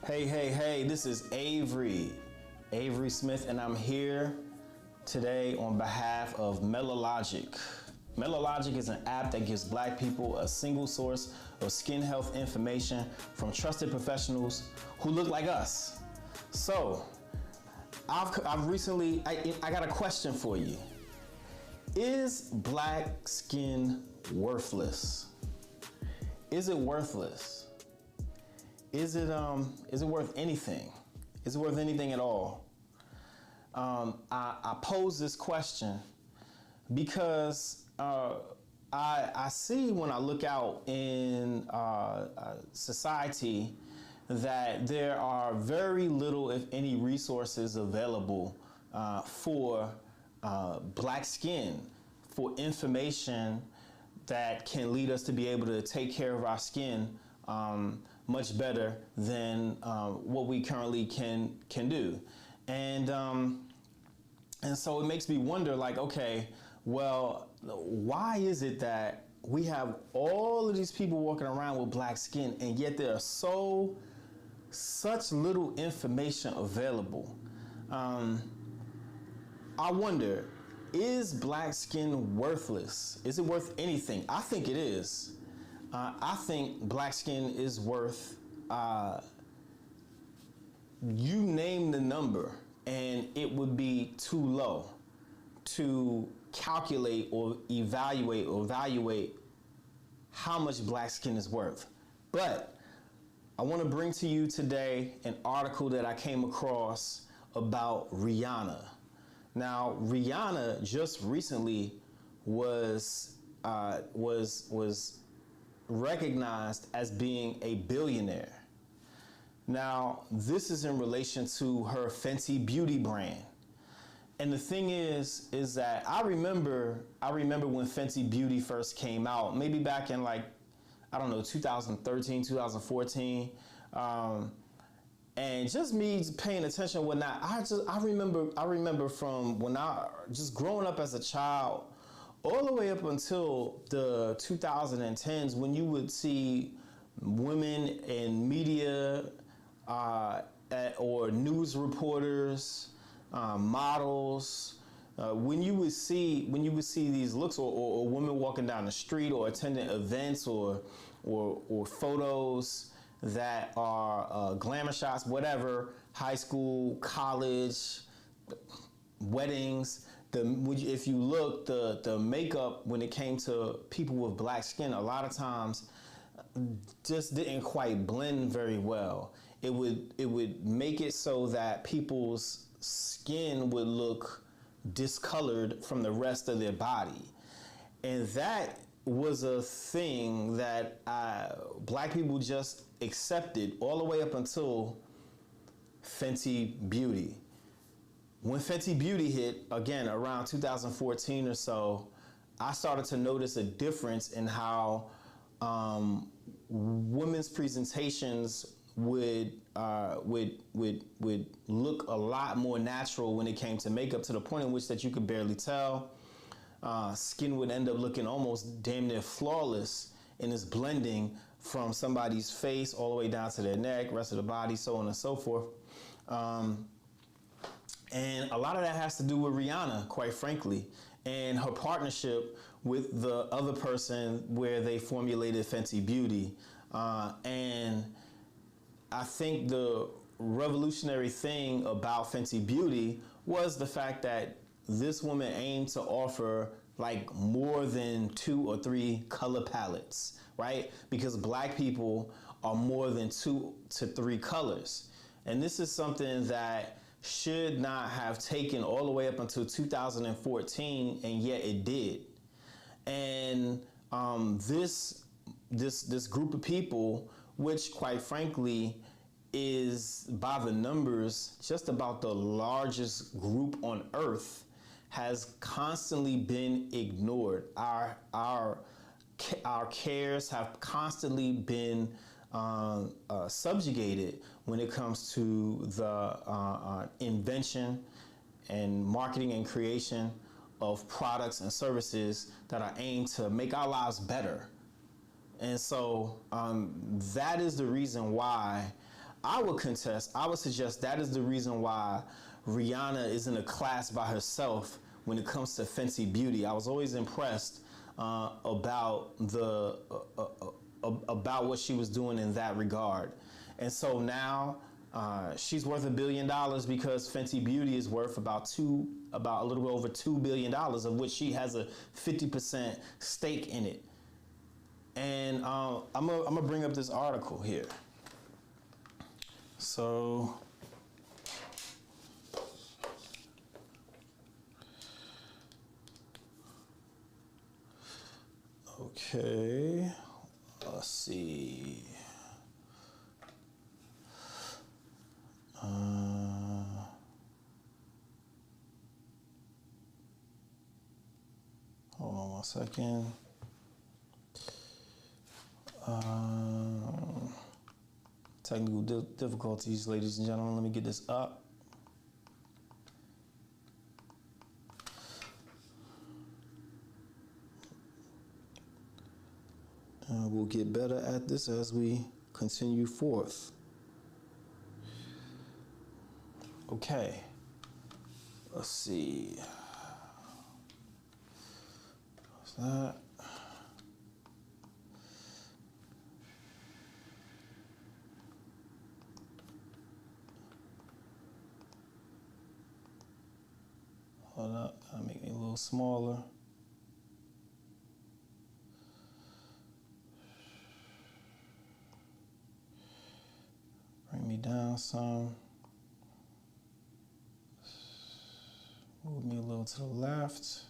Hey, this is Avery Smith, and I'm here today on behalf of Melalogic. Melalogic is an app that gives Black people a single source of skin health information from trusted professionals who look like us. So, I've recently, I got a question for you. Is black skin worthless? Is it worthless? Is it worth anything? Is it worth anything at all? I pose this question because I see when I look out in society that there are very little, if any, resources available for black skin, for information that can lead us to be able to take care of our skin much better than what we currently can do. And so it makes me wonder, like, okay, well, why is it that we have all of these people walking around with black skin, and yet there are such little information available? I wonder, is black skin worthless? Is it worth anything? I think it is. I think black skin is worth, you name the number, and it would be too low to calculate or evaluate how much black skin is worth. But I want to bring to you today an article that I came across about Rihanna. Now, Rihanna just recently was recognized as being a billionaire. Now, this is in relation to her Fenty Beauty brand. And the thing is that I remember when Fenty Beauty first came out, maybe back in 2013, 2014. And just me paying attention and whatnot, I remember from when I just growing up as a child all the way up until the 2010s, when you would see women in media or news reporters, models, when you would see these looks, or women walking down the street or attending events or photos that are glamour shots, whatever, high school, college, weddings. If you look, the makeup when it came to people with black skin, a lot of times just didn't quite blend very well. It would make it so that people's skin would look discolored from the rest of their body, and that was a thing that black people just accepted all the way up until Fenty Beauty. When Fenty Beauty hit, again, around 2014 or so, I started to notice a difference in how women's presentations would look a lot more natural when it came to makeup, to the point in which that you could barely tell. Skin would end up looking almost damn near flawless in its blending from somebody's face all the way down to their neck, rest of the body, so on and so forth. And a lot of that has to do with Rihanna, quite frankly, and her partnership with the other person where they formulated Fenty Beauty. And I think the revolutionary thing about Fenty Beauty was the fact that this woman aimed to offer like more than 2 or 3 color palettes, right? Because black people are more than 2 to 3 colors. And this is something that should not have taken all the way up until 2014, and yet it did. And this group of people, which quite frankly is by the numbers just about the largest group on earth, has constantly been ignored. Our cares have constantly been subjugated when it comes to the invention and marketing and creation of products and services that are aimed to make our lives better. And so that is the reason why I would contest, I would suggest that is the reason why Rihanna is in a class by herself when it comes to Fenty Beauty. I was always impressed about about what she was doing in that regard. And so now she's worth $1 billion because Fenty Beauty is worth about a little over $2 billion, of which she has a 50% stake in it. And I'm gonna bring up this article here. So, okay, let's see. Hold on one second. Technical difficulties, ladies and gentlemen. Let me get this up. We'll get better at this as we continue forth. Okay. Let's see. What's that? Hold up, I'll make it a little smaller. Bring me down some. Move me a little to the left.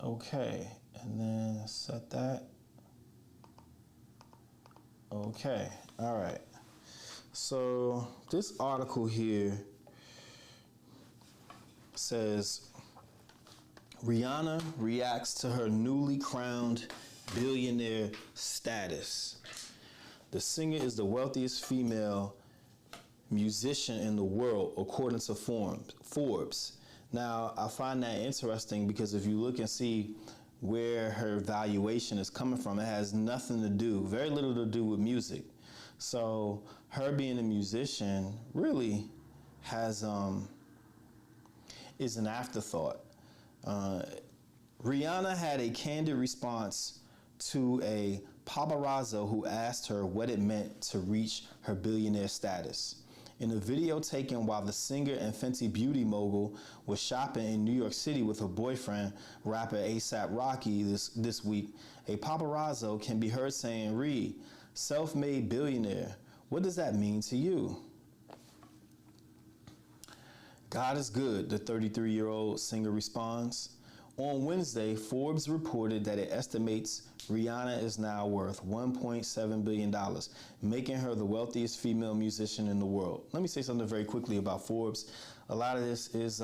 Okay, and then set that. Okay, all right. So this article here says Rihanna reacts to her newly crowned billionaire status. The singer is the wealthiest female musician in the world, according to Forbes. Now, I find that interesting because if you look and see where her valuation is coming from, it has nothing to do, very little to do with music. So her being a musician really has is an afterthought. Rihanna had a candid response to a paparazzo who asked her what it meant to reach her billionaire status. In a video taken while the singer and Fenty Beauty mogul was shopping in New York City with her boyfriend, rapper A$AP Rocky, this week, a paparazzo can be heard saying, "Ree, self-made billionaire, what does that mean to you?" God is good, the 33-year-old singer responds. On Wednesday, Forbes reported that it estimates Rihanna is now worth $1.7 billion, making her the wealthiest female musician in the world. Let me say something very quickly about Forbes. A lot of this is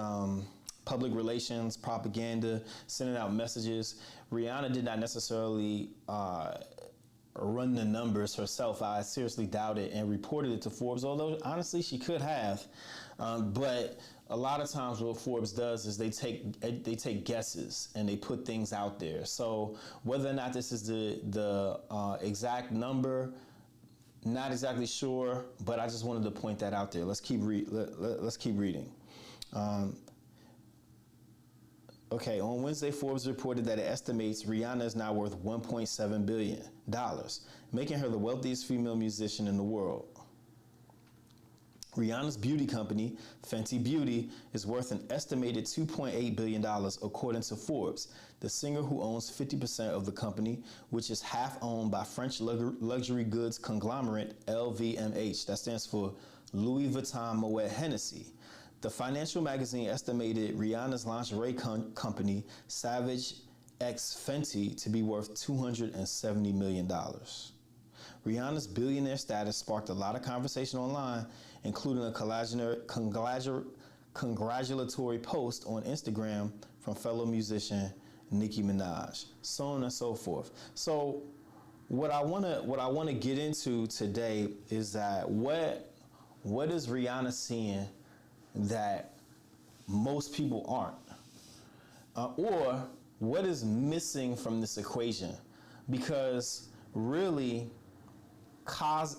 public relations, propaganda, sending out messages. Rihanna did not necessarily run the numbers herself. I seriously doubt it, and reported it to Forbes, although honestly she could have. But a lot of times what Forbes does is they take guesses and they put things out there. So whether or not this is the exact number, not exactly sure, but I just wanted to point that out there. Let's keep reading. Okay, on Wednesday, Forbes reported that it estimates Rihanna is now worth $1.7 billion, making her the wealthiest female musician in the world. Rihanna's beauty company, Fenty Beauty, is worth an estimated $2.8 billion, according to Forbes. The singer, who owns 50% of the company, which is half owned by French luxury goods conglomerate LVMH, that stands for Louis Vuitton Moet Hennessy. The financial magazine estimated Rihanna's lingerie company, Savage X Fenty, to be worth $270 million. Rihanna's billionaire status sparked a lot of conversation online, including a congratulatory post on Instagram from fellow musician Nicki Minaj, so on and so forth. So what I want to get into today is that what is Rihanna seeing that most people aren't, or what is missing from this equation? Because really,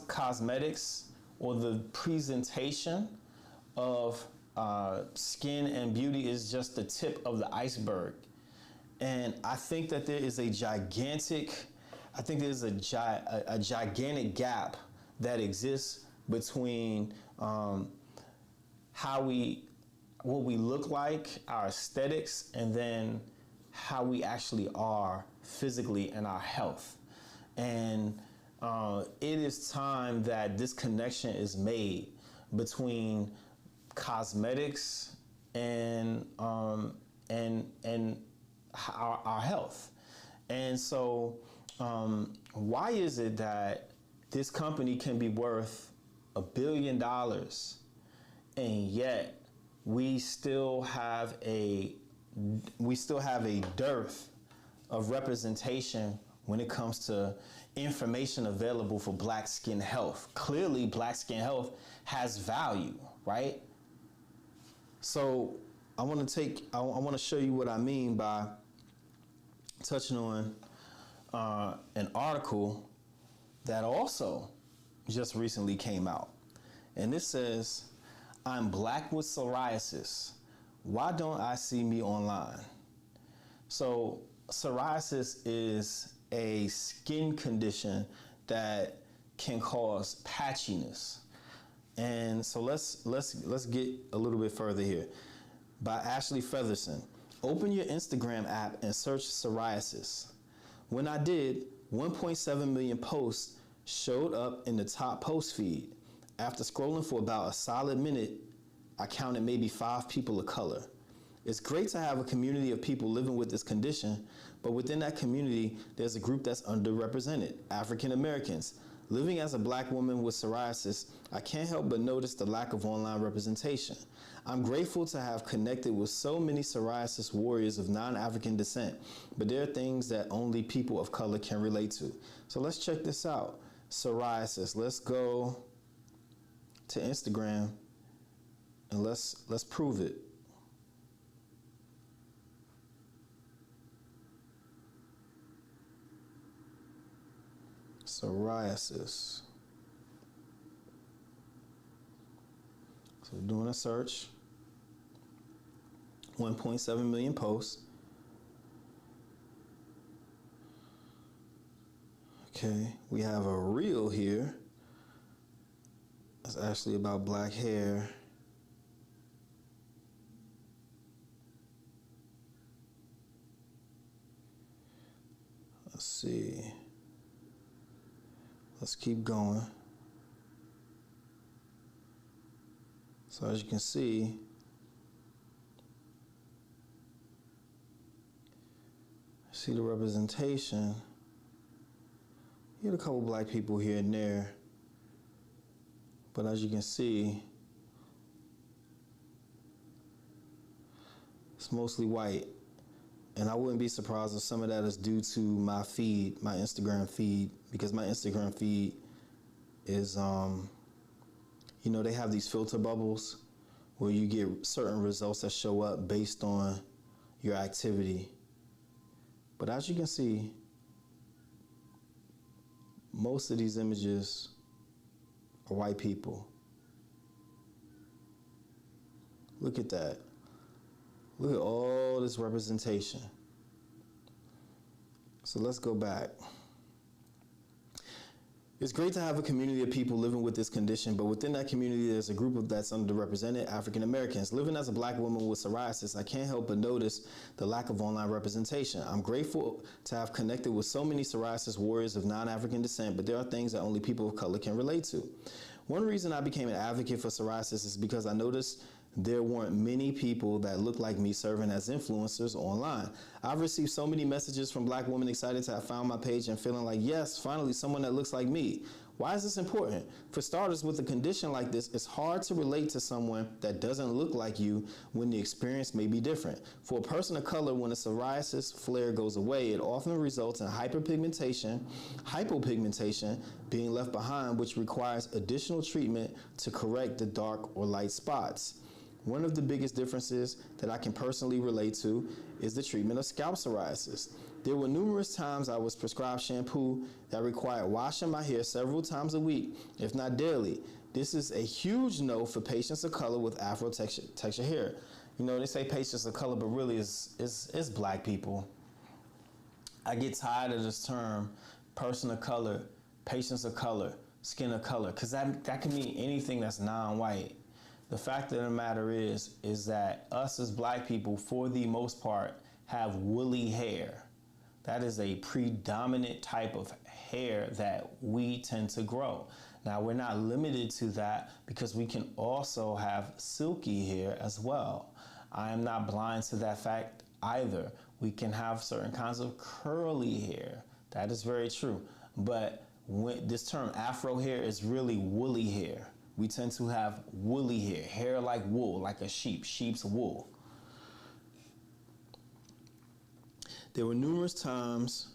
cosmetics or the presentation of skin and beauty is just the tip of the iceberg. And I think that there is a gigantic gigantic gap that exists between what we look like, our aesthetics, and then how we actually are physically and our health. And it is time that this connection is made between cosmetics and our health. And so why is it that this company can be worth $1 billion and yet we still have a dearth of representation when it comes to information available for black skin health? Clearly, black skin health has value, right? So I want to show you what I mean by touching on an article that also just recently came out. And this says, "I'm black with psoriasis. Why don't I see me online?" So psoriasis is a skin condition that can cause patchiness. And so let's get a little bit further here. By Ashley Featherson. "Open your Instagram app and search psoriasis. When I did, 1.7 million posts showed up in the top post feed. After scrolling for about a solid minute, I counted maybe 5 people of color. It's great to have a community of people living with this condition, but within that community, there's a group that's underrepresented, African Americans. Living as a black woman with psoriasis, I can't help but notice the lack of online representation. I'm grateful to have connected with so many psoriasis warriors of non-African descent, but there are things that only people of color can relate to." So let's check this out. Psoriasis. Let's go to Instagram and let's prove it. Psoriasis. So we're doing a search. 1.7 million posts. Okay, we have a reel here. It's actually about black hair. Let's see. Let's keep going. So as you can see, see the representation. You get a couple black people here and there, but as you can see, it's mostly white. And I wouldn't be surprised if some of that is due to my feed, my Instagram feed, because my Instagram feed is, they have these filter bubbles where you get certain results that show up based on your activity. But as you can see, most of these images are white people. Look at that. Look at all this representation. So let's go back. It's great to have a community of people living with this condition, but within that community, there's a group that's underrepresented, African Americans. Living as a black woman with psoriasis, I can't help but notice the lack of online representation. I'm grateful to have connected with so many psoriasis warriors of non-African descent, but there are things that only people of color can relate to. One reason I became an advocate for psoriasis is because I noticed there weren't many people that looked like me serving as influencers online. I've received so many messages from black women excited to have found my page and feeling like, yes, finally someone that looks like me. Why is this important? For starters, with a condition like this, it's hard to relate to someone that doesn't look like you when the experience may be different. For a person of color, when a psoriasis flare goes away, it often results in hypopigmentation, being left behind, which requires additional treatment to correct the dark or light spots. One of the biggest differences that I can personally relate to is the treatment of scalp psoriasis. There were numerous times I was prescribed shampoo that required washing my hair several times a week, if not daily. This is a huge no for patients of color with Afro texture hair. You know, they say patients of color, but really it's black people. I get tired of this term, person of color, patients of color, skin of color, because that can mean anything that's non-white. The fact of the matter is that us as black people, for the most part, have woolly hair. That is a predominant type of hair that we tend to grow. Now, we're not limited to that because we can also have silky hair as well. I am not blind to that fact either. We can have certain kinds of curly hair. That is very true. But this term Afro hair is really woolly hair. We tend to have woolly hair, hair like wool, like a sheep's wool. There were numerous times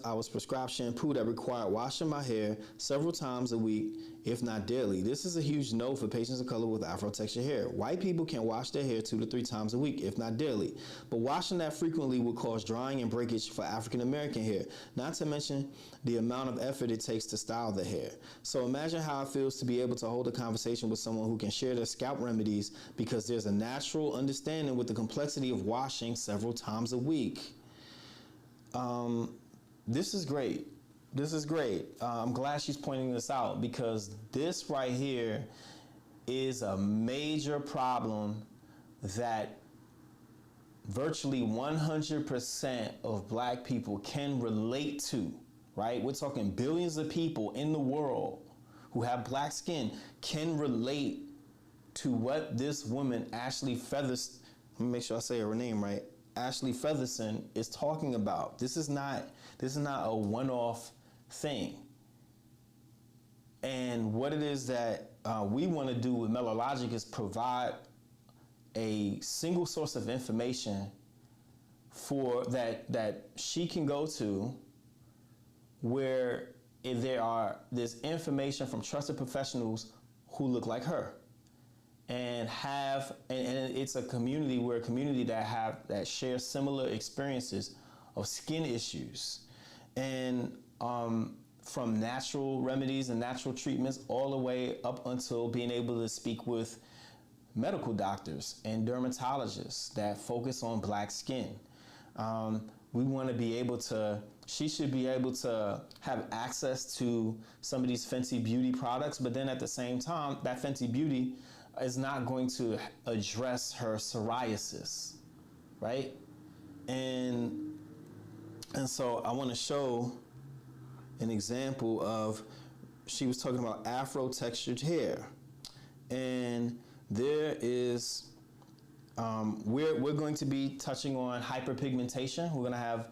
I was prescribed shampoo that required washing my hair several times a week, if not daily. This is a huge no for patients of color with Afro texture hair. White people can wash their hair 2 to 3 times a week, if not daily. But washing that frequently will cause drying and breakage for African American hair, not to mention the amount of effort it takes to style the hair. So imagine how it feels to be able to hold a conversation with someone who can share their scalp remedies, because there's a natural understanding with the complexity of washing several times a week. This is great. This is great. I'm glad she's pointing this out, because this right here is a major problem that virtually 100% of black people can relate to, right? We're talking billions of people in the world who have black skin can relate to what this woman, Ashley Feathers, let me make sure I say her name right, Ashley Featherson, is talking about. This is not a one-off thing. And what it is that we want to do with Melalogic is provide a single source of information for that she can go to, where there's information from trusted professionals who look like her. And it's a community that shares similar experiences of skin issues, and from natural remedies and natural treatments all the way up until being able to speak with medical doctors and dermatologists that focus on black skin. We want to be able to, she should be able to have access to some of these Fenty Beauty products, but then at the same time, that Fenty Beauty is not going to address her psoriasis, right? And so I want to show an example of, she was talking about Afro textured hair, and there is we're going to be touching on hyperpigmentation. We're going to have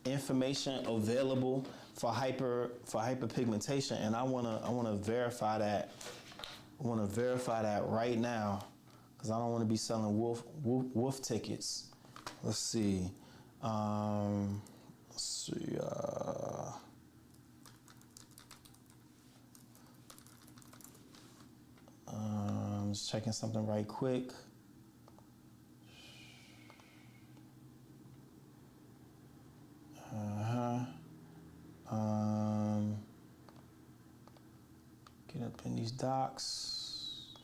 information available for hyperpigmentation, and I want to verify that. I want to verify that right now, because I don't want to be selling wolf tickets. Let's see. I'm just checking something right quick. Get up in these docs.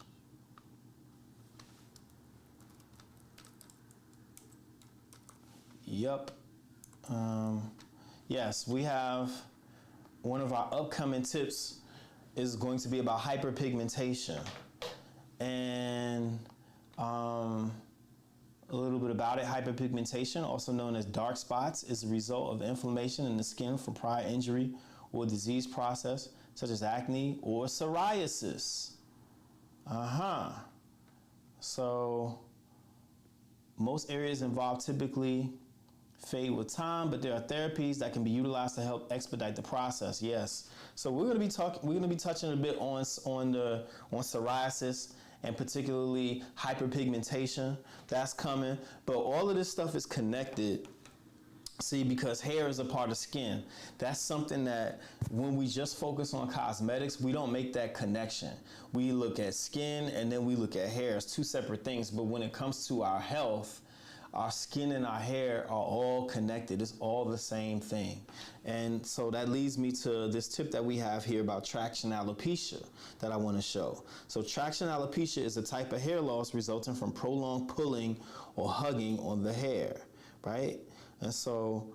Yep. Yes, we have one of our upcoming tips is going to be about hyperpigmentation. And a little bit about it. Hyperpigmentation, also known as dark spots, is a result of inflammation in the skin from prior injury or disease process, such as acne or psoriasis. So most areas involved typically fade with time, but there are therapies that can be utilized to help expedite the process. Yes. So we're going to be touching a bit on psoriasis, and particularly hyperpigmentation. That's coming. But all of this stuff is connected. See, because hair is a part of skin. That's something that when we just focus on cosmetics, we don't make that connection. We look at skin and then we look at hair. It's two separate things. But when it comes to our health, our skin and our hair are all connected. It's all the same thing. And so that leads me to this tip that we have here about traction alopecia that I want to show. So traction alopecia is a type of hair loss resulting from prolonged pulling or hugging on the hair, right? And so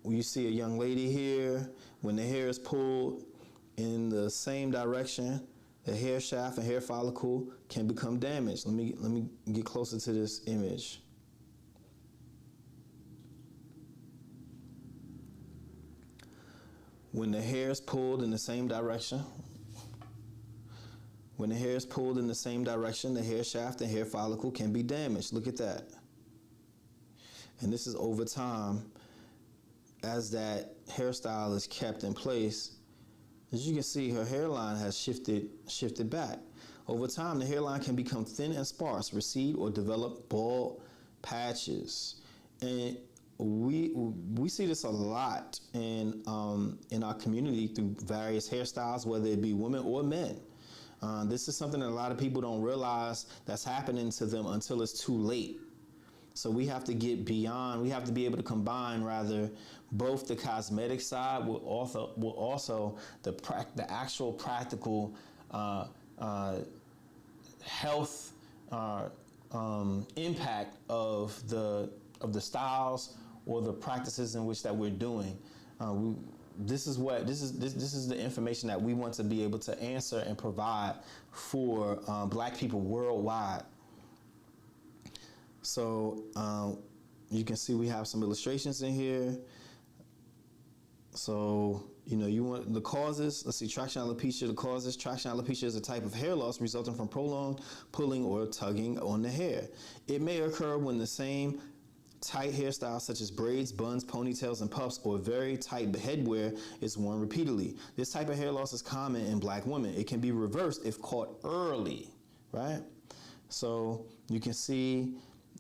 you see a young lady here, when the hair is pulled in the same direction, the hair shaft and hair follicle can become damaged. Let me get closer to this image. When the hair is pulled in the same direction, the hair shaft and hair follicle can be damaged. Look at that. And this is over time as that hairstyle is kept in place. As you can see, her hairline has shifted back. Over time, the hairline can become thin and sparse, recede, or develop bald patches. And we see this a lot in our community through various hairstyles, whether it be women or men. This is something that a lot of people don't realize that's happening to them until it's too late. So we have to get beyond. We have to be able to combine rather both the cosmetic side with also the actual practical health impact of the styles or the practices in which that we're doing. This is the information that we want to be able to answer and provide for Black people worldwide. So you can see we have some illustrations in here. So, you want the causes. Let's see, traction alopecia, the causes. Traction alopecia is a type of hair loss resulting from prolonged pulling or tugging on the hair. It may occur when the same tight hairstyles such as braids, buns, ponytails, and puffs, or very tight headwear is worn repeatedly. This type of hair loss is common in Black women. It can be reversed if caught early, right? So you can see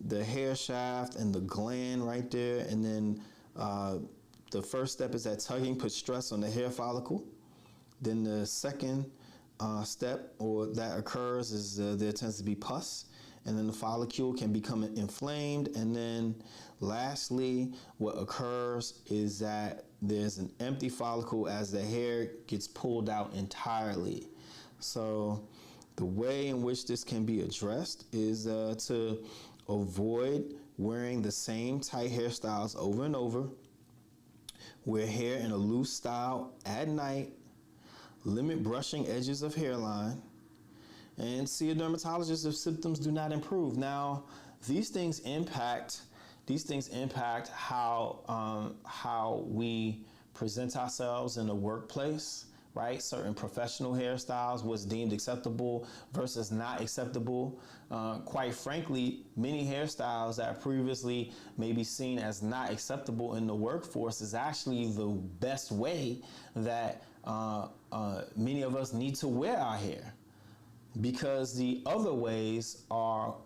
the hair shaft and the gland right there, and then the first step is that tugging puts stress on the hair follicle. Then the second step or that occurs is there tends to be pus, and then the follicle can become inflamed. And then lastly, what occurs is that there's an empty follicle as the hair gets pulled out entirely. So the way in which this can be addressed is to avoid wearing the same tight hairstyles over and over. Wear hair in a loose style at night. Limit brushing edges of hairline. And see a dermatologist if symptoms do not improve. Now, these things impact how we present ourselves in the workplace, right? Certain professional hairstyles, what's deemed acceptable versus not acceptable. Quite frankly, many hairstyles that are previously maybe seen as not acceptable in the workforce is actually the best way that many of us need to wear our hair. Because the other ways are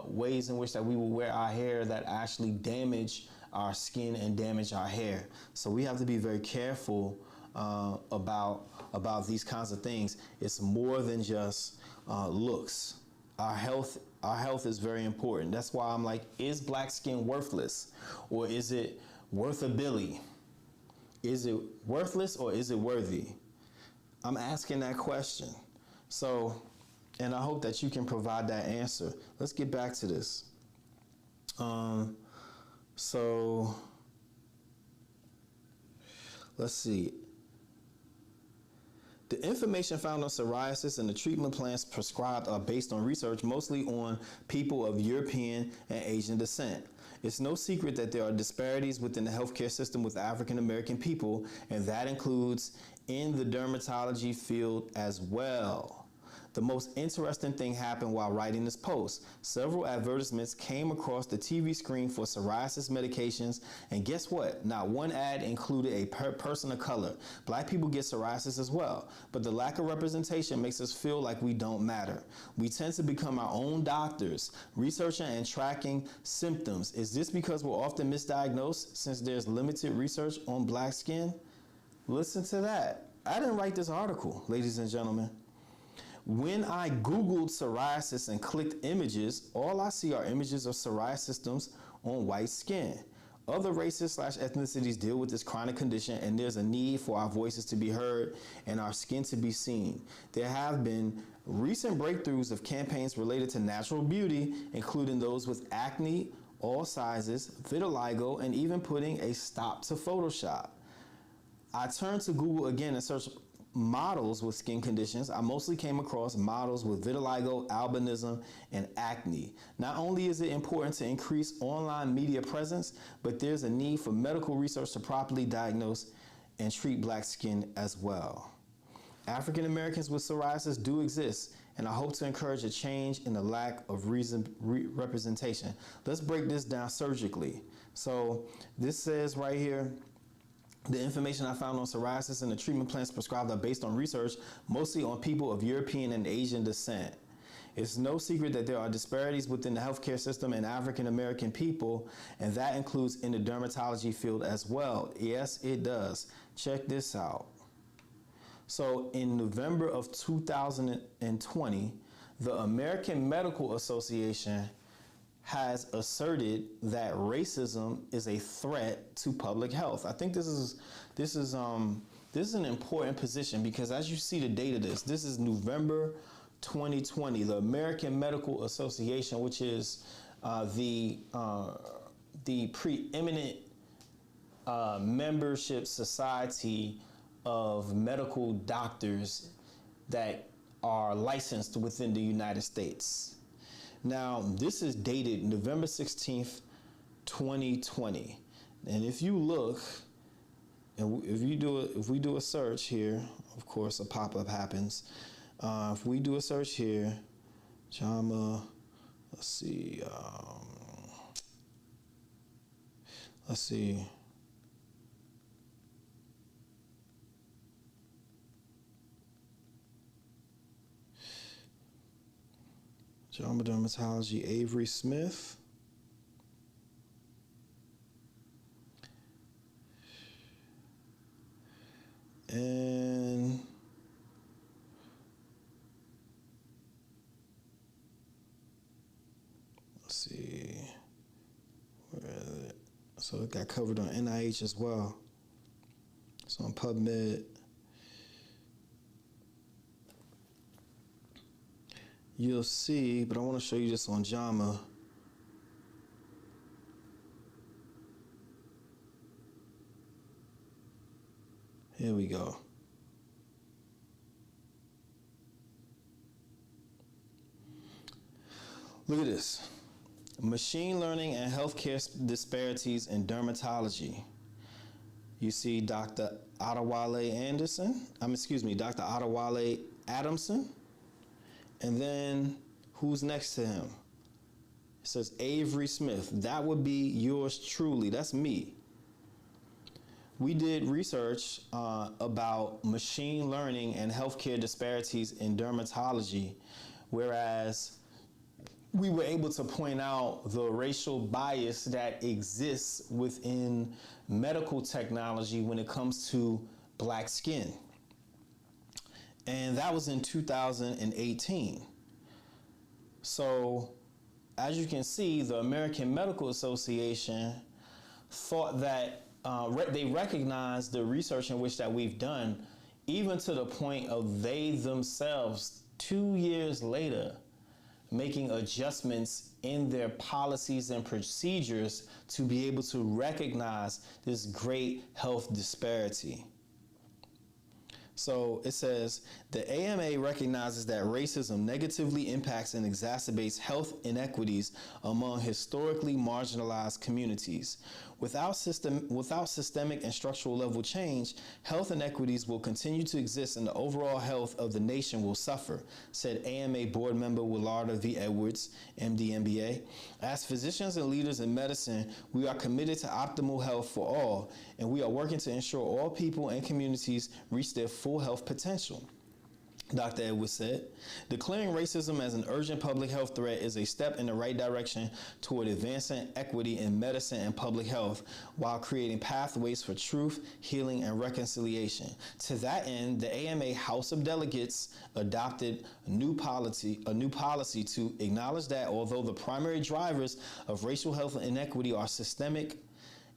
ways in which that we will wear our hair that actually damage our skin and damage our hair. So we have to be very careful about these kinds of things. It's more than just looks. Our health is very important. That's why I'm like, is Black skin worthless, or is it worth a billy? Is it worthless or is it worthy? I'm asking that question. So, and I hope that you can provide that answer. Let's get back to this. So let's see. The information found on psoriasis and the treatment plans prescribed are based on research mostly on people of European and Asian descent. It's no secret that there are disparities within the healthcare system with African American people, and that includes in the dermatology field as well. The most interesting thing happened while writing this post. Several advertisements came across the TV screen for psoriasis medications, and guess what? Not one ad included a person of color. Black people get psoriasis as well, but the lack of representation makes us feel like we don't matter. We tend to become our own doctors, researching and tracking symptoms. Is this because we're often misdiagnosed since there's limited research on black skin? Listen to that. I didn't write this article, ladies and gentlemen. When I Googled psoriasis and clicked images, all I see are images of psoriasis symptoms on white skin. Other races/ethnicities deal with this chronic condition, and there's a need for our voices to be heard and our skin to be seen. There have been recent breakthroughs of campaigns related to natural beauty, including those with acne, all sizes, vitiligo, and even putting a stop to Photoshop. I turned to Google again and searched models with skin conditions. I mostly came across models with vitiligo, albinism, and acne. Not only is it important to increase online media presence, but there's a need for medical research to properly diagnose and treat black skin as well. African Americans with psoriasis do exist, and I hope to encourage a change in the lack of representation. Let's break this down surgically. So this says right here, the information I found on psoriasis and the treatment plans prescribed are based on research, mostly on people of European and Asian descent. It's no secret that there are disparities within the healthcare system and African American people, and that includes in the dermatology field as well. Yes, it does. Check this out. So in November of 2020, the American Medical Association has asserted that racism is a threat to public health. I think this is an important position, because as you see the date of this is November 2020. The American Medical Association, which is the preeminent membership society of medical doctors that are licensed within the United States. Now, this is dated November 16th, 2020. And if you look, and if we do a search here, of course, a pop-up happens. If we do a search here, JAMA, let's see. JAMA Dermatology, Avery Smith. And let's see, where is it? So it got covered on NIH as well. It's on PubMed. You'll see, but I want to show you this on JAMA. Here we go. Look at this. Machine learning and healthcare disparities in dermatology. You see Dr. Adewale Adamson. And then who's next to him? It says Avery Smith. That would be yours truly. That's me. We did research about machine learning and healthcare disparities in dermatology, whereas we were able to point out the racial bias that exists within medical technology when it comes to black skin. And that was in 2018. So, as you can see, the American Medical Association thought that they recognized the research in which that we've done, even to the point of they themselves, 2 years later, making adjustments in their policies and procedures to be able to recognize this great health disparity. So it says, the AMA recognizes that racism negatively impacts and exacerbates health inequities among historically marginalized communities. Without systemic and structural level change, health inequities will continue to exist and the overall health of the nation will suffer, said AMA board member Willarda V. Edwards, MD, MBA. As physicians and leaders in medicine, we are committed to optimal health for all, and we are working to ensure all people and communities reach their full health potential. Dr. Edwards said, declaring racism as an urgent public health threat is a step in the right direction toward advancing equity in medicine and public health while creating pathways for truth, healing, and reconciliation. To that end, the AMA House of Delegates adopted a new policy to acknowledge that although the primary drivers of racial health inequity are systemic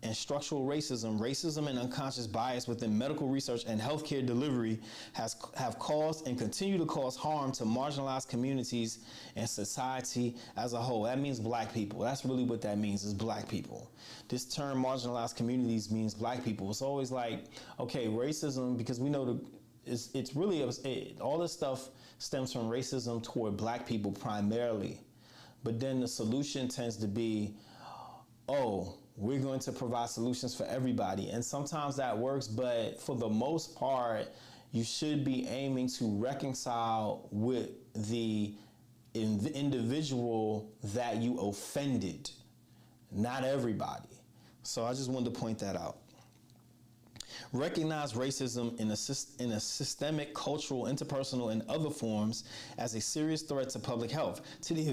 and structural racism and unconscious bias within medical research and healthcare delivery have caused and continue to cause harm to marginalized communities and society as a whole. That means black people. That's really what that means, is black people. This term marginalized communities means black people. It's always like, okay, racism, because we know it's really, all this stuff stems from racism toward black people primarily. But then the solution tends to be, oh, we're going to provide solutions for everybody. And sometimes that works, but for the most part, you should be aiming to reconcile with the individual that you offended, not everybody. So I just wanted to point that out. Recognize racism in a systemic, cultural, interpersonal, and other forms as a serious threat to public health, to the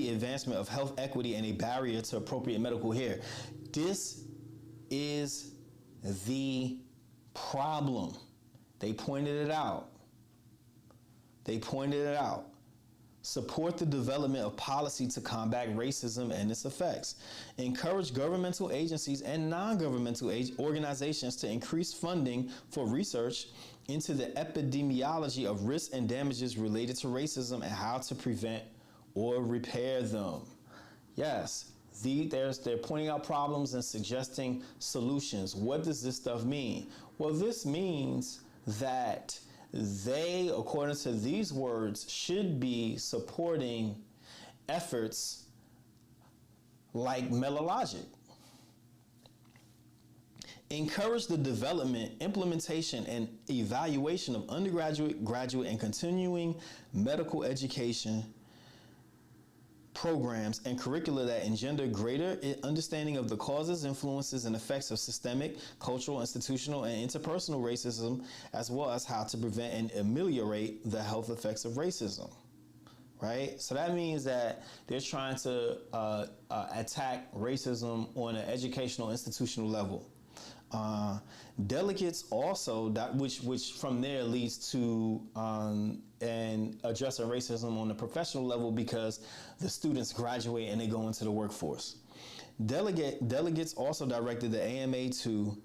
advancement of health equity, and a barrier to appropriate medical care. This is the problem. They pointed it out. Support the development of policy to combat racism and its effects. Encourage governmental agencies and non-governmental organizations to increase funding for research into the epidemiology of risks and damages related to racism and how to prevent or repair them. Yes, they're pointing out problems and suggesting solutions. What does this stuff mean? Well, this means that they, according to these words, should be supporting efforts like Melalogic. Encourage the development, implementation, and evaluation of undergraduate, graduate, and continuing medical education programs and curricula that engender greater understanding of the causes, influences, and effects of systemic, cultural, institutional, and interpersonal racism, as well as how to prevent and ameliorate the health effects of racism. Right? So that means that they're trying to attack racism on an educational, institutional level. Delegates also, which from there leads to and addressing racism on the professional level because the students graduate and they go into the workforce. Delegates also directed the AMA to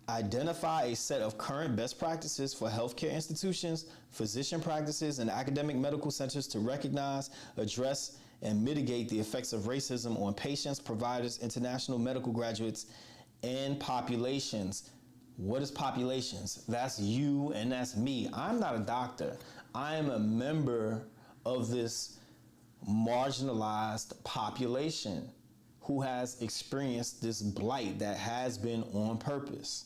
identify a set of current best practices for healthcare institutions, physician practices, and academic medical centers to recognize, address, and mitigate the effects of racism on patients, providers, international medical graduates, and populations. What is populations? That's you and that's me. I'm not a doctor. I am a member of this marginalized population who has experienced this blight that has been on purpose.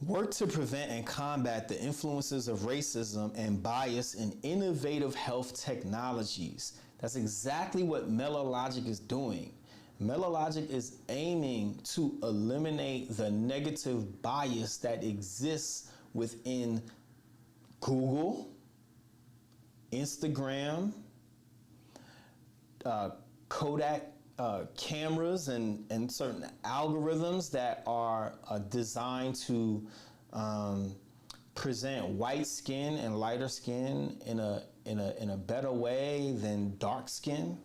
Work to prevent and combat the influences of racism and bias in innovative health technologies. That's exactly what Melalogic is doing. Melalogic is aiming to eliminate the negative bias that exists within Google, Instagram, Kodak cameras, and certain algorithms that are designed to present white skin and lighter skin in a better way than dark skin.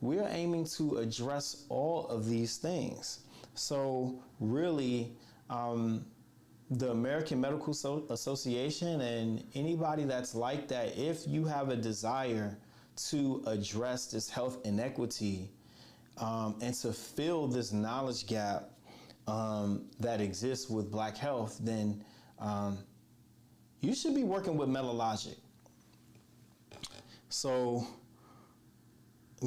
We are aiming to address all of these things. So really, the American Medical Association and anybody that's like that, if you have a desire to address this health inequity and to fill this knowledge gap that exists with Black health, then you should be working with Melalogic. So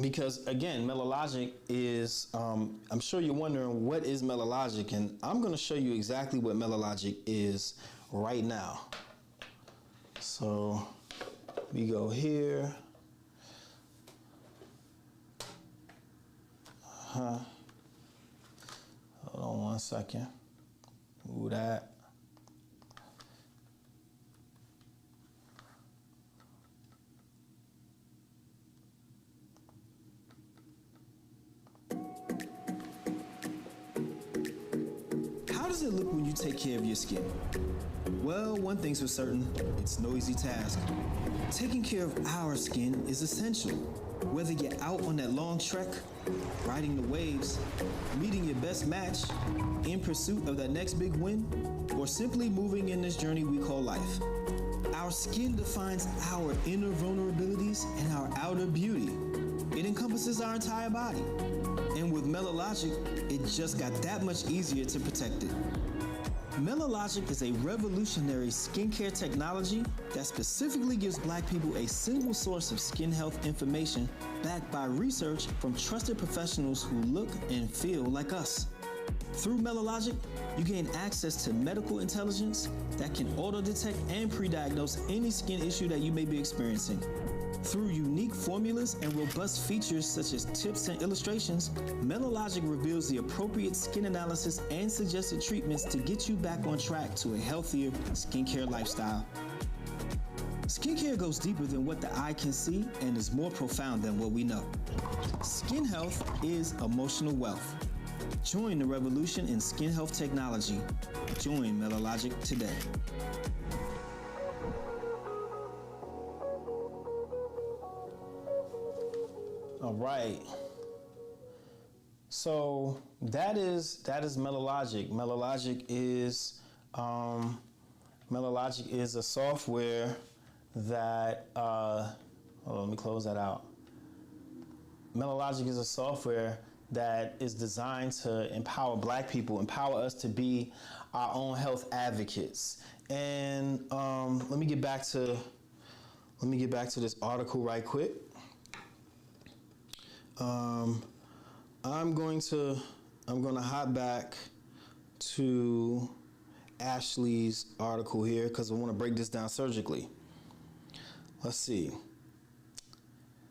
because again, Melalogic is, I'm sure you're wondering what is Melalogic, and I'm going to show you exactly what Melalogic is right now. So we go here. Hold on one second. Move that. How does it look when you take care of your skin? Well, one thing's for certain, it's no easy task. Taking care of our skin is essential. Whether you're out on that long trek, riding the waves, meeting your best match, in pursuit of that next big win, or simply moving in this journey we call life. Our skin defines our inner vulnerabilities and our outer beauty. It encompasses our entire body. And with Melalogic, it just got that much easier to protect it. Melalogic is a revolutionary skincare technology that specifically gives Black people a single source of skin health information backed by research from trusted professionals who look and feel like us. Through Melalogic, you gain access to medical intelligence that can auto-detect and pre-diagnose any skin issue that you may be experiencing. Through unique formulas and robust features such as tips and illustrations, Melalogic reveals the appropriate skin analysis and suggested treatments to get you back on track to a healthier skincare lifestyle. Skincare goes deeper than what the eye can see and is more profound than what we know. Skin health is emotional wealth. Join the revolution in skin health technology. Join Melalogic today. All right. So that is Melalogic. Melalogic is a software that hold on, let me close that out. Melalogic is a software that is designed to empower Black people, empower us to be our own health advocates. And let me get back to this article right quick. I'm going to hop back to Ashley's article here because I want to break this down surgically. Let's see.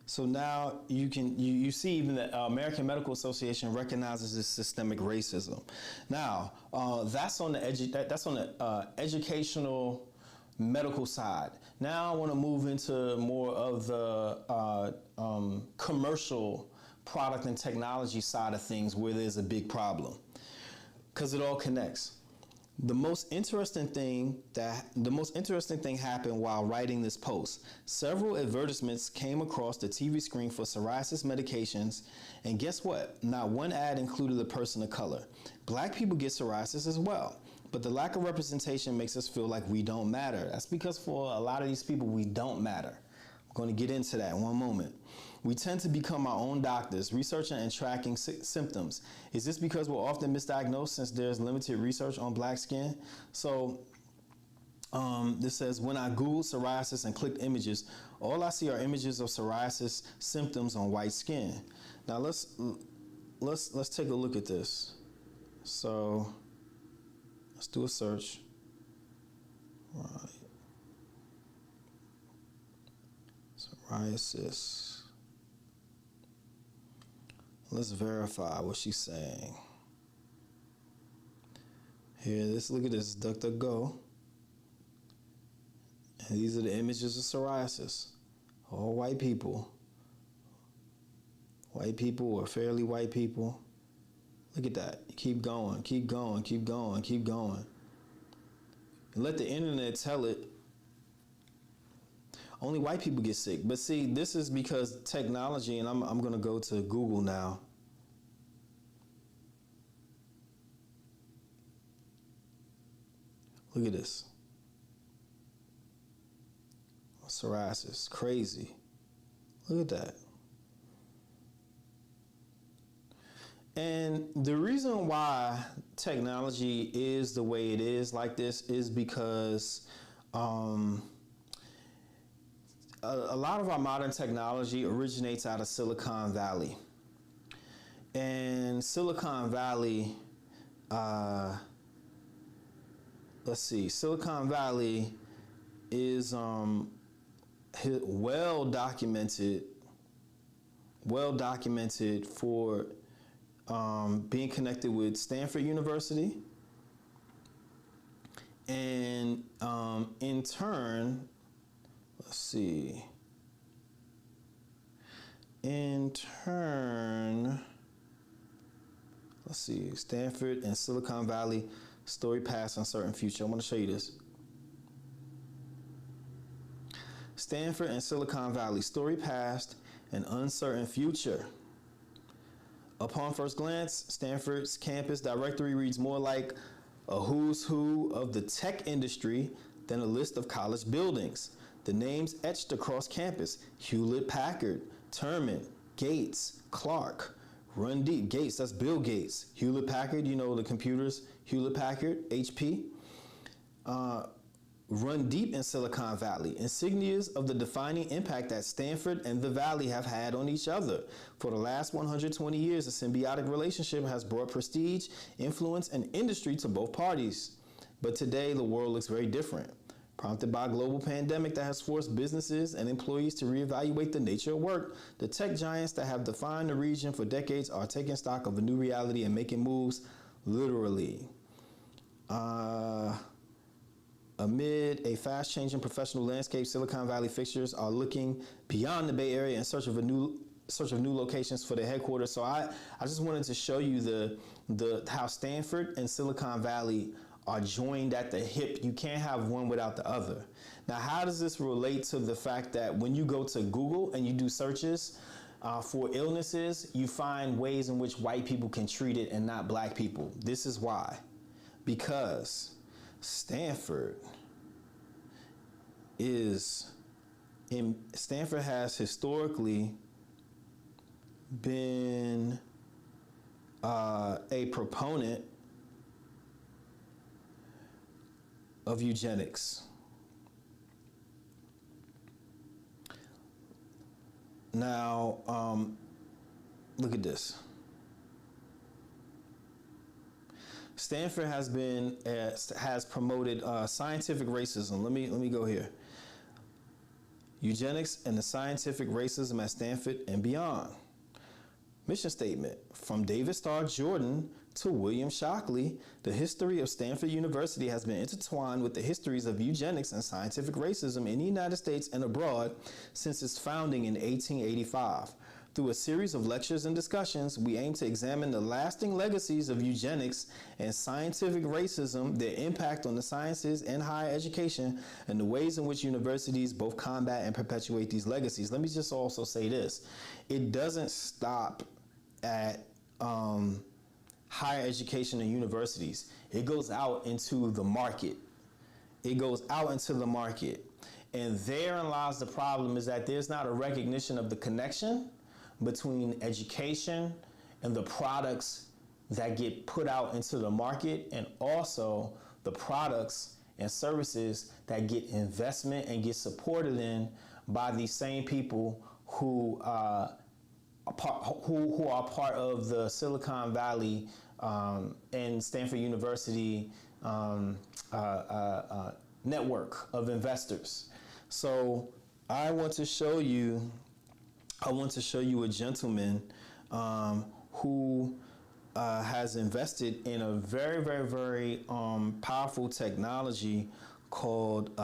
So now you see even the American Medical Association recognizes this systemic racism. Now that's on the educational medical side. Now I want to move into more of the commercial product and technology side of things where there's a big problem, because it all connects. The most interesting thing happened while writing this post. Several advertisements came across the TV screen for psoriasis medications, and guess what? Not one ad included a person of color. Black people get psoriasis as well, but the lack of representation makes us feel like we don't matter. That's because for a lot of these people, we don't matter. I'm going to get into that in one moment. We tend to become our own doctors, researching and tracking symptoms. Is this because we're often misdiagnosed since there's limited research on Black skin? So this says, when I Googled psoriasis and clicked images, all I see are images of psoriasis symptoms on white skin. Now let's take a look at this. So let's do a search. Right. Psoriasis. Let's verify what she's saying. Here, look at this, DuckDuckGo. And these are the images of psoriasis. All white people. White people or fairly white people. Look at that. Keep going, keep going, keep going, keep going. And let the internet tell it. Only white people get sick. But see, this is because technology, and I'm going to go to Google now. Look at this. Psoriasis, crazy. Look at that. And the reason why technology is the way it is like this is because a lot of our modern technology originates out of Silicon Valley. And Silicon Valley, Silicon Valley is well documented for being connected with Stanford University, and in turn, Stanford and Silicon Valley, story past, uncertain future. I want to show you this. Stanford and Silicon Valley, story past and uncertain future. Upon first glance, Stanford's campus directory reads more like a who's who of the tech industry than a list of college buildings. The names etched across campus: Hewlett-Packard, Terman, Gates, Clark, run deep. Gates, that's Bill Gates. Hewlett-Packard, you know the computers, Hewlett-Packard, HP. Run deep in Silicon Valley, insignias of the defining impact that Stanford and the Valley have had on each other. For the last 120 years, a symbiotic relationship has brought prestige, influence, and industry to both parties. But today, the world looks very different, prompted by a global pandemic that has forced businesses and employees to reevaluate the nature of work. The tech giants that have defined the region for decades are taking stock of a new reality and making moves literally. Amid a fast-changing professional landscape, Silicon Valley fixtures are looking beyond the Bay Area in search of new locations for their headquarters. So I just wanted to show you the how Stanford and Silicon Valley are joined at the hip. You can't have one without the other. Now, how does this relate to the fact that when you go to Google and you do searches for illnesses, you find ways in which white people can treat it and not black people? This is why. Because Stanford has historically been a proponent of eugenics. Now, look at this. Stanford has promoted scientific racism. Let me go here. Eugenics and the scientific racism at Stanford and beyond. Mission statement: from David Starr Jordan to William Shockley, the history of Stanford University has been intertwined with the histories of eugenics and scientific racism in the United States and abroad since its founding in 1885. Through a series of lectures and discussions, we aim to examine the lasting legacies of eugenics and scientific racism, their impact on the sciences and higher education, and the ways in which universities both combat and perpetuate these legacies. Let me just also say this. It doesn't stop at higher education and universities. It goes out into the market. And therein lies the problem, is that there's not a recognition of the connection between education and the products that get put out into the market, and also the products and services that get investment and get supported in by these same people who are part of the Silicon Valley and Stanford University network of investors. So I want to show you a gentleman who has invested in a very, very, very powerful technology called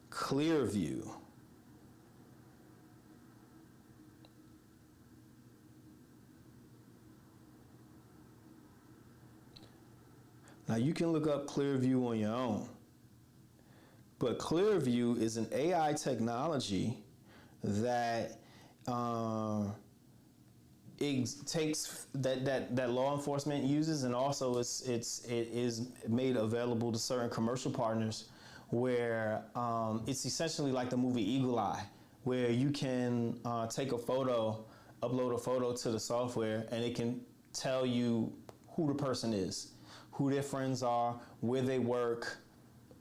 Clearview. Now, you can look up Clearview on your own, but Clearview is an AI technology that it takes that law enforcement uses, and also it is made available to certain commercial partners, where it's essentially like the movie Eagle Eye, where you can take a photo, upload a photo to the software, and it can tell you who the person is, who their friends are, where they work,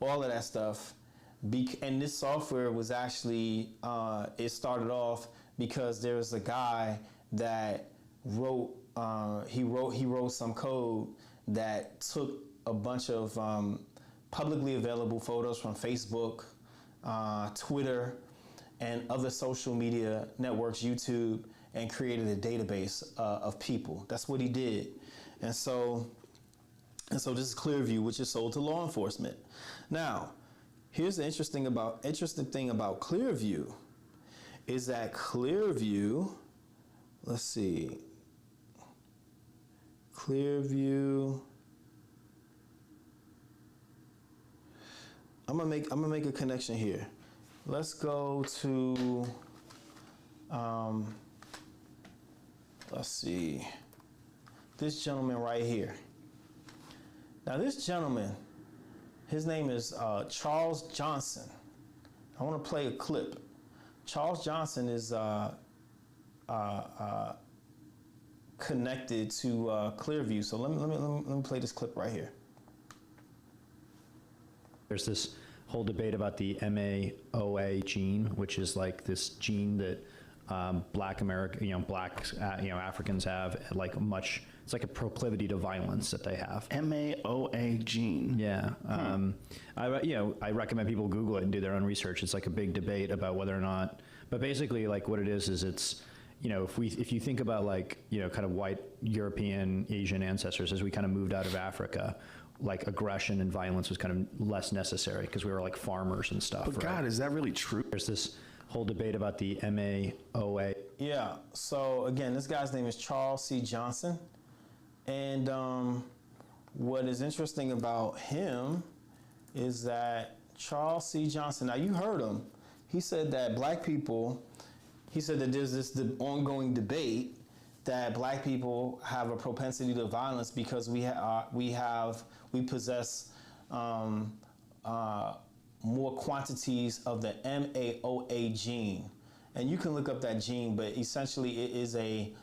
all of that stuff. and this software was actually, it started off because there was a guy that he wrote some code that took a bunch of publicly available photos from Facebook, Twitter, and other social media networks, YouTube, and created a database of people. That's what he did. And so this is Clearview, which is sold to law enforcement. Now, here's the interesting thing about Clearview is that Clearview, let's see, Clearview. I'm gonna make a connection here. Let's go to, let's see, this gentleman right here. Now this gentleman, his name is Charles Johnson. I want to play a clip. Charles Johnson is connected to Clearview. So let me play this clip right here. There's this whole debate about the MAOA gene, which is like this gene that Black Africans have, like much. It's like a proclivity to violence that they have. MAOA gene. Yeah. I recommend people Google it and do their own research. It's like a big debate about whether or not. But basically, like what it is it's, if you think about like, kind of white European, Asian ancestors as we kind of moved out of Africa, like aggression and violence was kind of less necessary because we were like farmers and stuff. But God, is that really true? There's this whole debate about the MAOA. Yeah. So again, this guy's name is Charles C. Johnson. And what is interesting about him is that Charles C. Johnson, now you heard him, he said that there's this ongoing debate that Black people have a propensity to violence because we possess more quantities of the MAOA gene. And you can look up that gene, but essentially it is a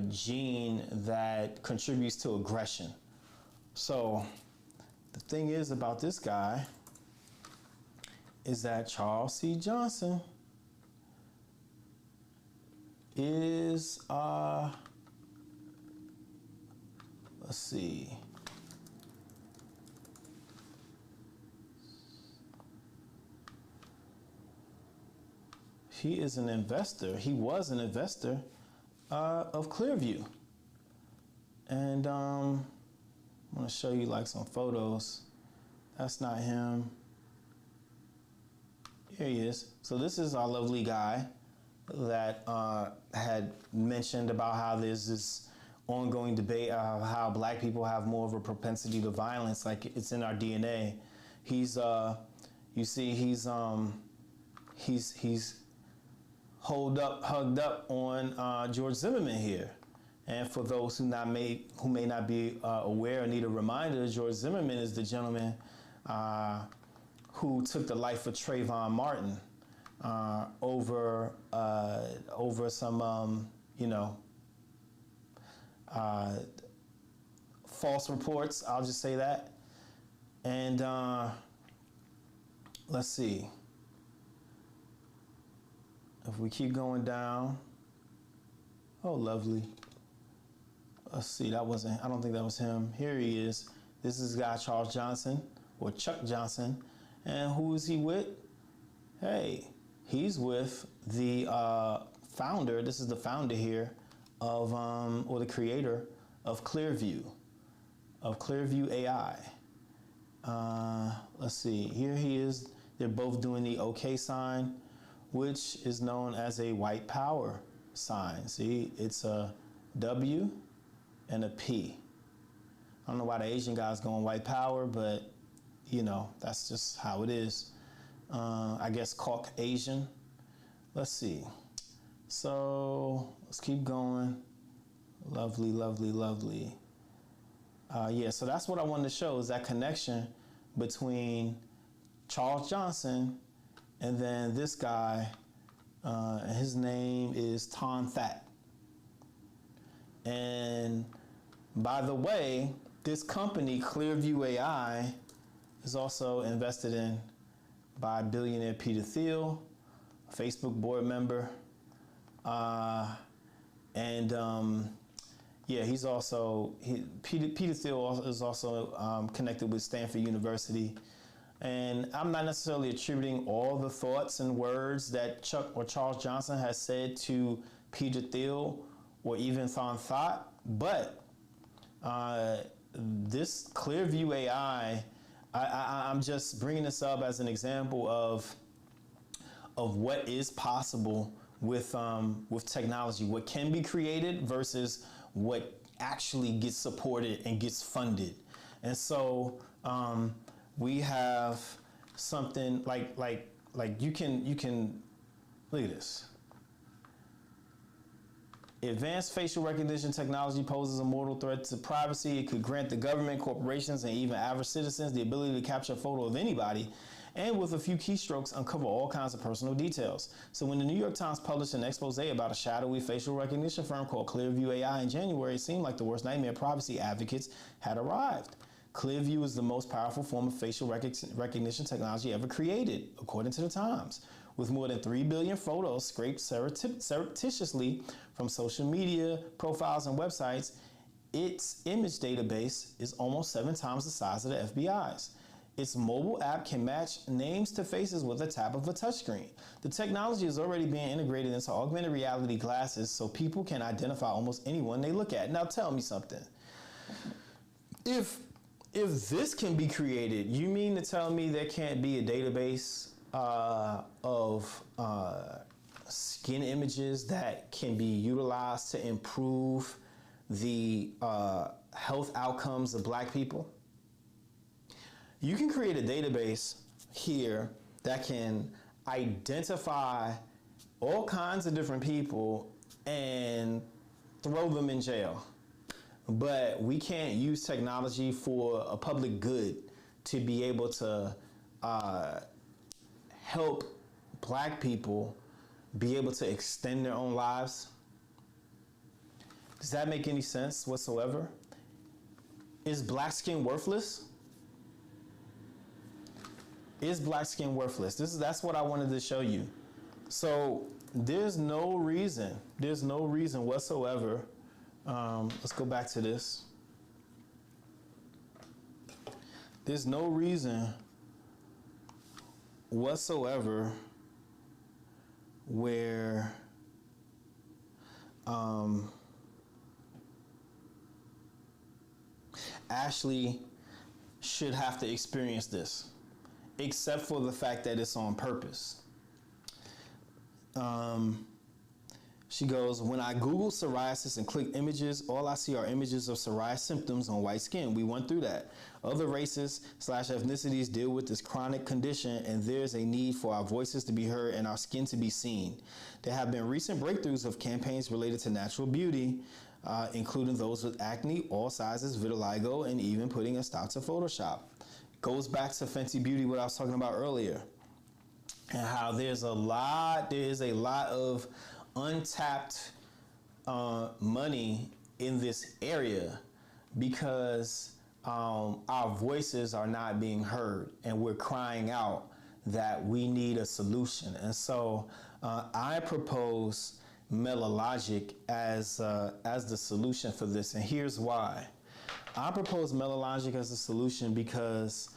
gene that contributes to aggression. So the thing is about this guy is that Charles C. Johnson is, let's see. He is an investor. He was an investor of Clearview. And I'm gonna show you like some photos. That's not him. Here he is. So this is our lovely guy that had mentioned about how there's this ongoing debate of how Black people have more of a propensity to violence, like it's in our DNA. He's, you see, he's hugged up on George Zimmerman here. And for those who may not be aware or need a reminder, George Zimmerman is the gentleman who took the life of Trayvon Martin over some false reports. I'll just say that. And let's see. If we keep going down, oh, lovely. Let's see, I don't think that was him. Here he is. This is guy Charles Johnson, or Chuck Johnson. And who is he with? Hey, he's with the founder, this is the founder here of, or the creator of Clearview AI. Let's see, here he is. They're both doing the OK sign, which is known as a white power sign. See, it's a W and a P. I don't know why the Asian guy's going white power, but that's just how it is. I guess Caucasian. Let's see. So let's keep going. Lovely, lovely, lovely. Yeah, so that's what I wanted to show, is that connection between Charles Johnson and then this guy, his name is Ton That. And by the way, this company, Clearview AI, is also invested in by billionaire Peter Thiel, a Facebook board member. He's also, Peter Thiel is also connected with Stanford University. And I'm not necessarily attributing all the thoughts and words that Chuck or Charles Johnson has said to Peter Thiel or even Thon Thought, but this Clearview AI, I'm just bringing this up as an example of what is possible with technology, what can be created versus what actually gets supported and gets funded. And so we have something like you can look at this. Advanced facial recognition technology poses a mortal threat to privacy. It could grant the government, corporations, and even average citizens the ability to capture a photo of anybody and with a few keystrokes uncover all kinds of personal details. So when the New York Times published an expose about a shadowy facial recognition firm called Clearview AI in January, it seemed like the worst nightmare privacy advocates had arrived. Clearview is the most powerful form of facial recognition technology ever created, according to the Times. With more than 3 billion photos scraped surreptitiously from social media profiles and websites, its image database is almost 7 times the size of the FBI's. Its mobile app can match names to faces with a tap of a touchscreen. The technology is already being integrated into augmented reality glasses so people can identify almost anyone they look at. Now tell me something. If this can be created, you mean to tell me there can't be a database of skin images that can be utilized to improve the health outcomes of Black people? You can create a database here that can identify all kinds of different people and throw them in jail. But we can't use technology for a public good to be able to help Black people be able to extend their own lives. Does that make any sense whatsoever? Is Black skin worthless? Is Black skin worthless? That's what I wanted to show you. So there's no reason whatsoever. Let's go back to this. There's no reason whatsoever where Ashley should have to experience this, except for the fact that it's on purpose. She goes, when I Google psoriasis and click images, all I see are images of psoriasis symptoms on white skin. We went through that. Other races/ethnicities deal with this chronic condition, and there's a need for our voices to be heard and our skin to be seen. There have been recent breakthroughs of campaigns related to natural beauty, including those with acne, all sizes, vitiligo, and even putting a stop to Photoshop. Goes back to Fenty Beauty, what I was talking about earlier, and how there is a lot of untapped money in this area because our voices are not being heard and we're crying out that we need a solution. And so I propose Melalogic as the solution for this, and here's why. I propose Melalogic as a solution because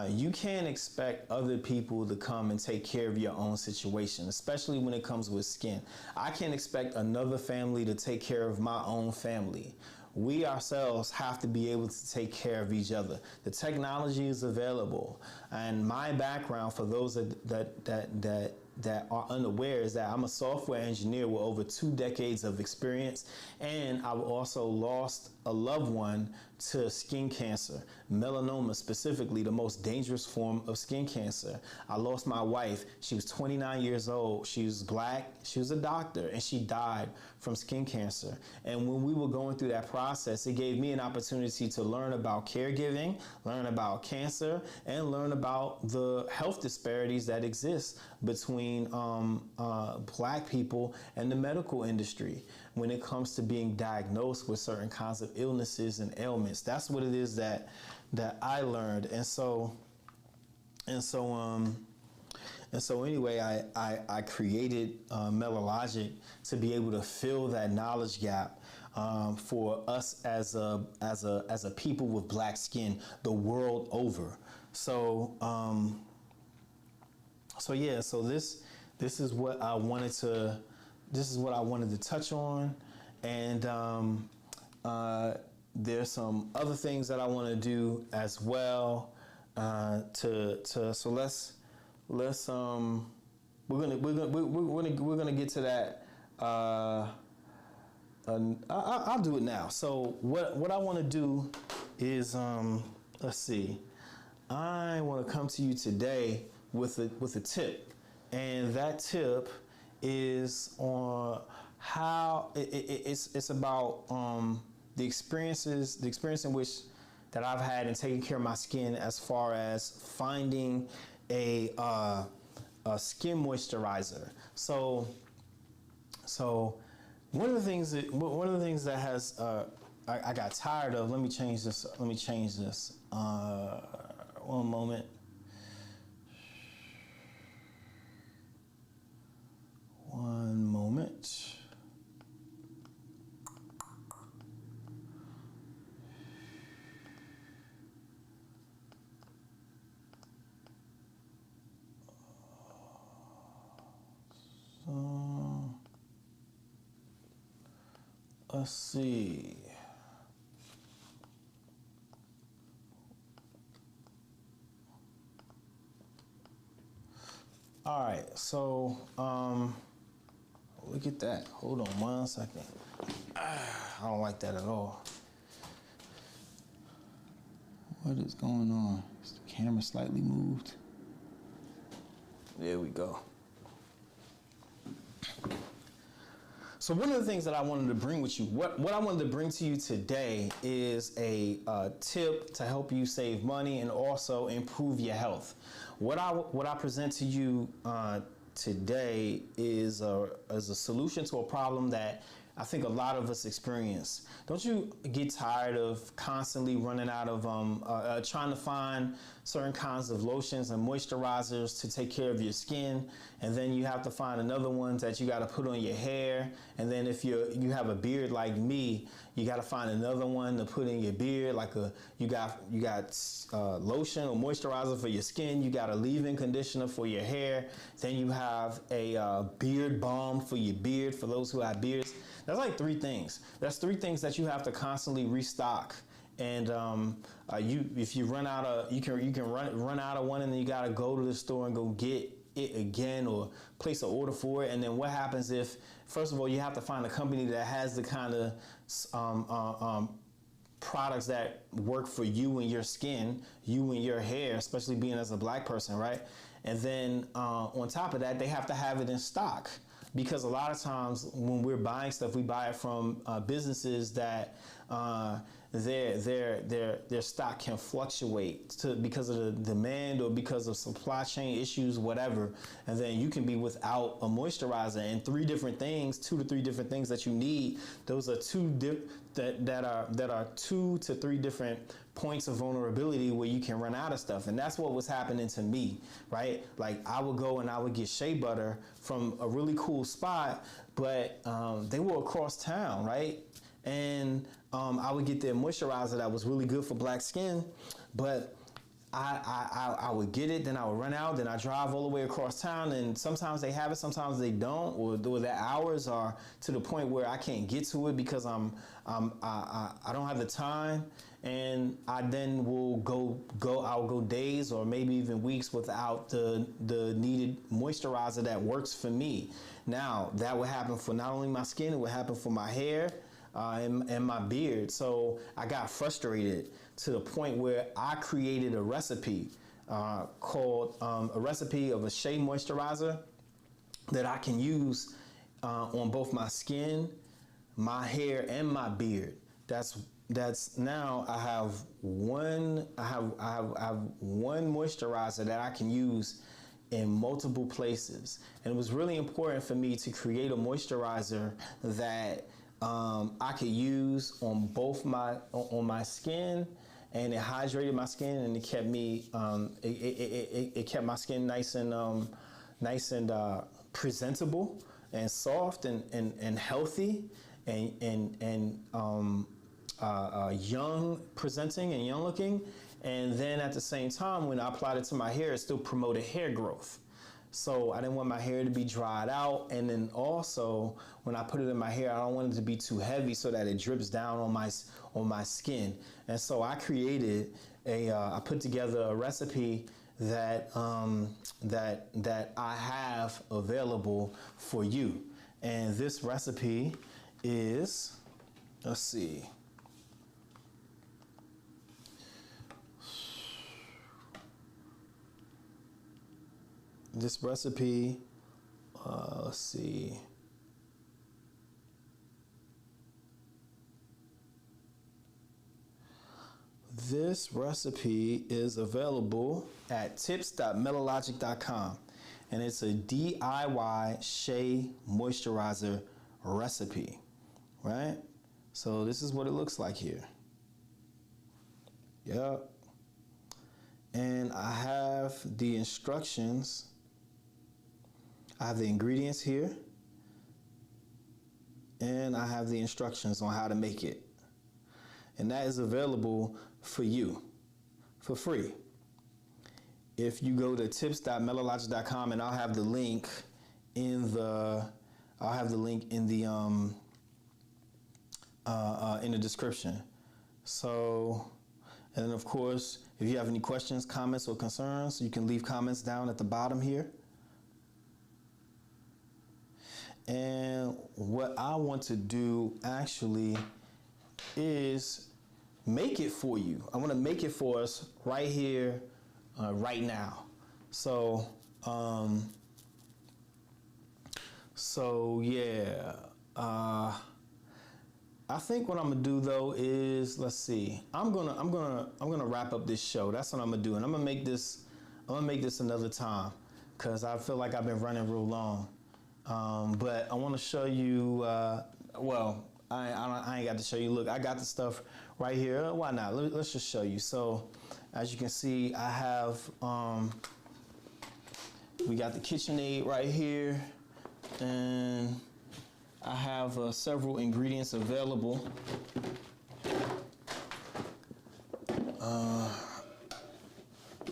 you can't expect other people to come and take care of your own situation, especially when it comes with skin. I can't expect another family to take care of my own family. We ourselves have to be able to take care of each other. The technology is available, and my background, for those that are unaware, is that I'm a software engineer with over 2 decades of experience, and I've also lost a loved one to skin cancer, melanoma specifically, the most dangerous form of skin cancer. I lost my wife. She was 29 years old. She was Black. She was a doctor, and she died from skin cancer. And when we were going through that process, it gave me an opportunity to learn about caregiving, learn about cancer, and learn about the health disparities that exist between Black people and the medical industry when it comes to being diagnosed with certain kinds of illnesses and ailments. That's what it is that I learned. And so And so anyway, I created Melalogic to be able to fill that knowledge gap for us as a people with black skin the world over. So this is what I wanted to touch on, and there's some other things that I want to do as well. So let's we're gonna get to that. I'll do it now. So what I want to do is let's see. I want to come to you today with a tip, and that tip is on how it's about the experience in which that I've had in taking care of my skin, as far as finding a skin moisturizer. So one of the things that has I got tired of. Let me change this. One moment. Let's see. All right, so look at that. Hold on 1 second. I don't like that at all. What is going on? Is the camera slightly moved? There we go. So one of the things that I wanted to bring with you, what I wanted to bring to you today is a tip to help you save money and also improve your health. What I present to you today is a solution to a problem that I think a lot of us experience. Don't you get tired of constantly running out of trying to find certain kinds of lotions and moisturizers to take care of your skin, and then you have to find another one that you got to put on your hair, and then if you have a beard like me, you got to find another one to put in your beard, like you got lotion or moisturizer for your skin, you got a leave-in conditioner for your hair, then you have a beard balm for your beard for those who have beards. That's like three things. That's three things that you have to constantly restock. And if you run out of, you can run out of one, and then you gotta go to the store and go get it again or place an order for it. And then what happens if, first of all, you have to find a company that has the kind of products that work for you and your skin, you and your hair, especially being as a black person, right? And then on top of that, they have to have it in stock. Because a lot of times when we're buying stuff, we buy it from businesses that their stock can fluctuate because of the demand or because of supply chain issues, whatever. And then you can be without a moisturizer and 2 to 3 different things that you need. Those are that are 2 to 3 different points of vulnerability where you can run out of stuff. And that's what was happening to me, right? Like I would go and I would get shea butter from a really cool spot, but they were across town, right? And I would get their moisturizer that was really good for black skin, but I would get it, then I would run out, then I drive all the way across town, and sometimes they have it, sometimes they don't, or their hours are to the point where I can't get to it because I don't have the time, and I then will I'll go days or maybe even weeks without the needed moisturizer that works for me. Now that would happen for not only my skin, it would happen for my hair and my beard. So I got frustrated to the point where I created a recipe called a recipe of a shea moisturizer that I can use on both my skin, my hair, and my beard. That's now I have one moisturizer that I can use in multiple places. And it was really important for me to create a moisturizer that I could use on both my skin and it hydrated my skin, and it kept me it kept my skin nice and presentable and soft and healthy and young presenting and young looking. And then at the same time, when I applied it to my hair, it still promoted hair growth. So I didn't want my hair to be dried out. And then also, when I put it in my hair, I don't want it to be too heavy so that it drips down on my skin. And so I created I put together a recipe that I have available for you. And this recipe is, let's see. This recipe, let's see. This recipe is available at tips.melalogic.com, and it's a DIY shea moisturizer recipe, right? So this is what it looks like here. Yep. And I have the instructions. I have the ingredients here, and I have the instructions on how to make it. And that is available for you for free. If you go to tips.melalogic.com, and I'll have the link in the description. So, and then of course, if you have any questions, comments, or concerns, you can leave comments down at the bottom here. And what I want to do actually is make it for you. I want to make it for us right here, right now. So, yeah. I think what I'm gonna do though is, let's see. I'm gonna wrap up this show. That's what I'm gonna do, and I'm gonna make this another time, cause I feel like I've been running real long. But I want to show you. Well, I ain't got to show you. Look, I got the stuff right here. Why not? Let's just show you. So, as you can see, I have. We got the KitchenAid right here, and I have several ingredients available.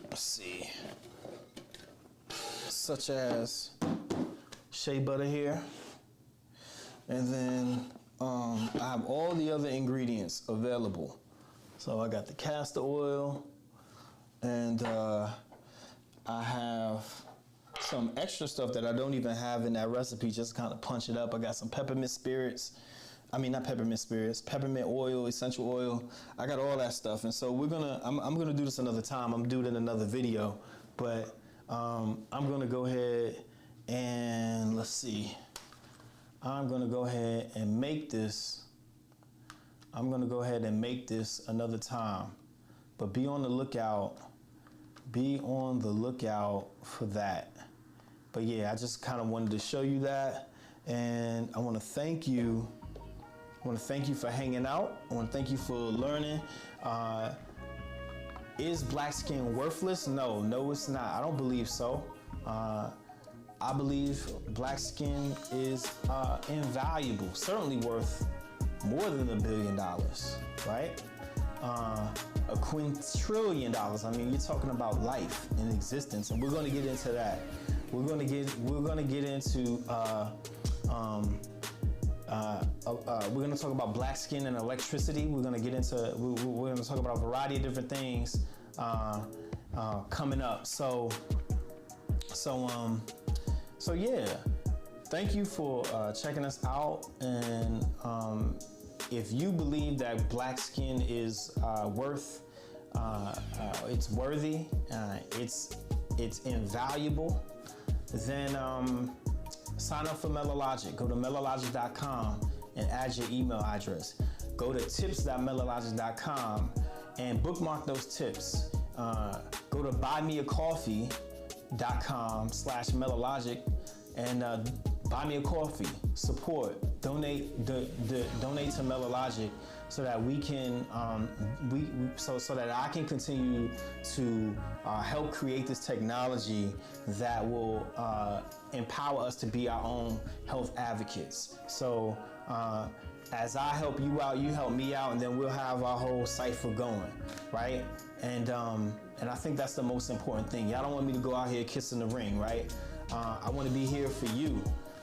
Let's see, such as shea butter here, and then I have all the other ingredients available. So I got the castor oil, and I have some extra stuff that I don't even have in that recipe, just kind of punch it up. I got some peppermint spirits. I mean, not peppermint spirits, peppermint oil, essential oil. I got all that stuff. And so I'm gonna do this another time. I'm doing it in another video, but I'm gonna go ahead and let's see. I'm gonna go ahead and make this. I'm gonna go ahead and make this another time, but be on the lookout. Be on the lookout for that. But yeah, I just kind of wanted to show you that, and I want to thank you. I want to thank you for hanging out. I want to thank you for learning. Is black skin worthless? No, it's not. I don't believe so. I believe black skin is invaluable, certainly worth more than $1 billion, right? $2 quintillion. I mean, you're talking about life and existence, and we're going to get into that. We're going to get into we're going to talk about black skin and electricity. We're going to get into we're going to talk about a variety of different things coming up. So yeah, thank you for checking us out. And if you believe that black skin is it's worthy, it's invaluable, then sign up for Melalogic. Go to melalogic.com and add your email address. Go to tips.melalogic.com and bookmark those tips. Go to buymeacoffee.com/melalogic and buy me a coffee, support, donate, donate to Melalogic, so that we can, so that I can continue to help create this technology that will empower us to be our own health advocates. So as I help you out, you help me out, and then we'll have our whole cipher going, right? And I think that's the most important thing. Y'all don't want me to go out here kissing the ring, right? I want to be here for you.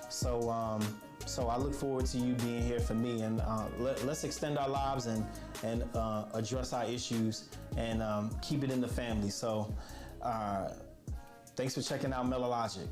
So so I look forward to you being here for me, and let's extend our lives and address our issues and keep it in the family. So thanks for checking out Melalogic.